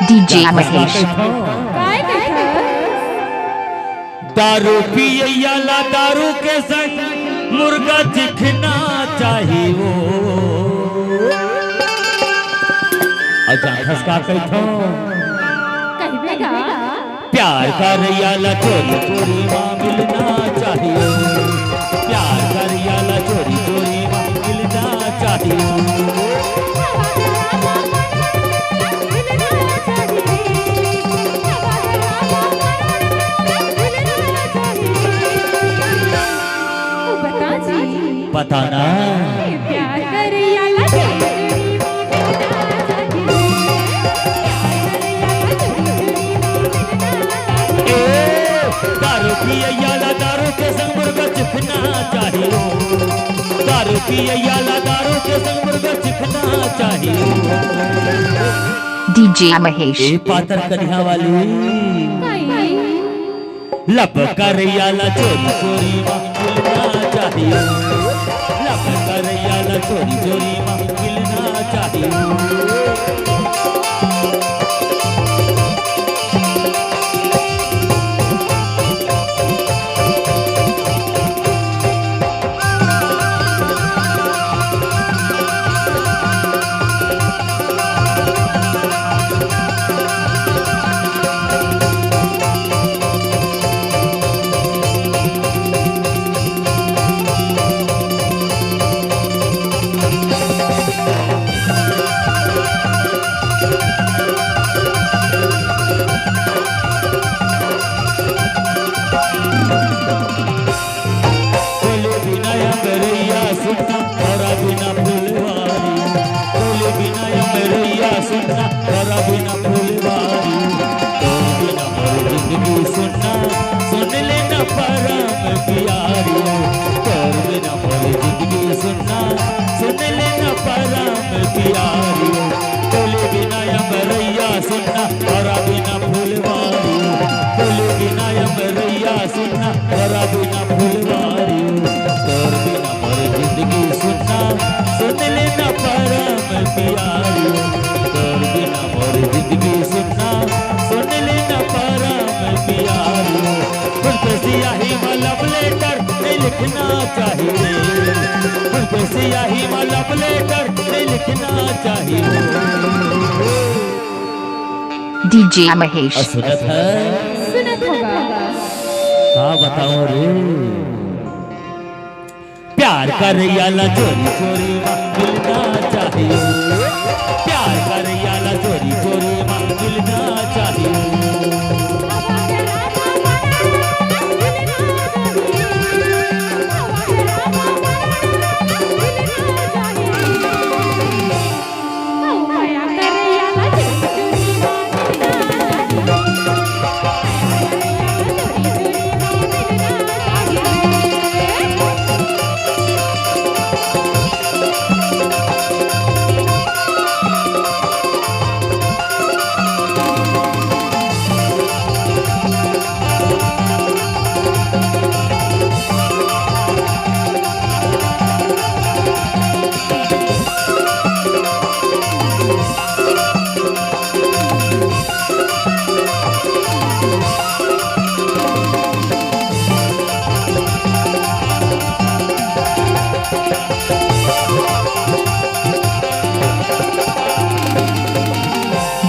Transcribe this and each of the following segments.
DJ Mahesh. दारू पिया ला दारू के संग मुर्गा चिखना चाहिए वो अजा खसका कैठो कहबेगा प्यार कर याला चोरी चोरी मां मिलना चाहिए प्यार कर याला चोरी चोरी मां मिलना चाहिए बताना प्यार कर याला दारू पिए याला दारू के संग मुर्गा चिखना चाहिए दारू पिए याला दारू के संग मुर्गा चिखना चाहिए DJ Mahesh. ए पातर कन्या वाली लब कर याला चोरी चोरी मां मिलना चाहिए लब कर याला चोरी चोरी मां मिलना चाहिए लिखना चाहिए सियाही में लव लेटर लिखना चाहिए DJ Mahesh. सुनत है सुनत होगा हाँ बताओ रे प्यार कर याला चोरी चोरी मां मिलना चाहिए प्यार कर याला चोरी चोरी मां मिलना चाहिए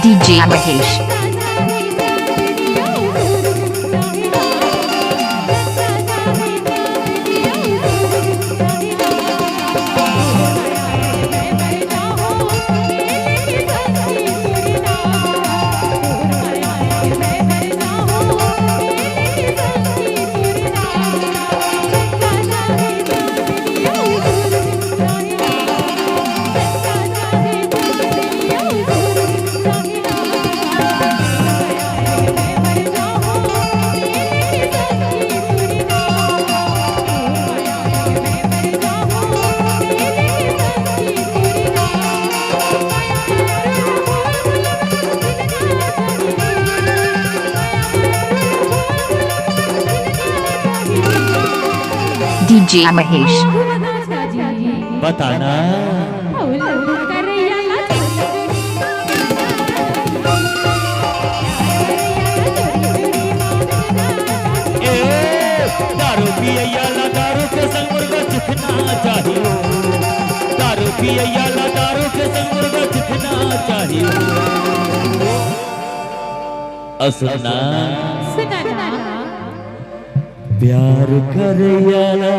DJ Mahesh. DJ Mahesh बताना पिया ला दारू के संग मुर्गा चिकना चाहिए असना सुना ना प्यार करैया ला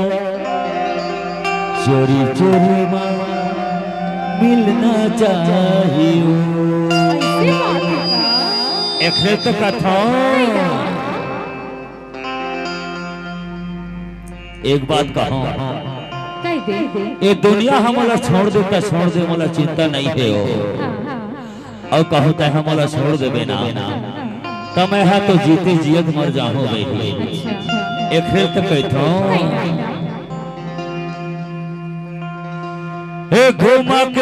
चोरी चोरी मिलना चाहिए ऐसे बात है का एकरे तो कथा एक बात कहो कह दे ये दुनिया हमला छोड़ देता छोड़ दे मला चिंता नहीं है और कहो तो हमला छोड़ देबे ना तो मैं हा तो जीते जियत मर जाऊं भाई एकरे तो कहतो ए घुमा के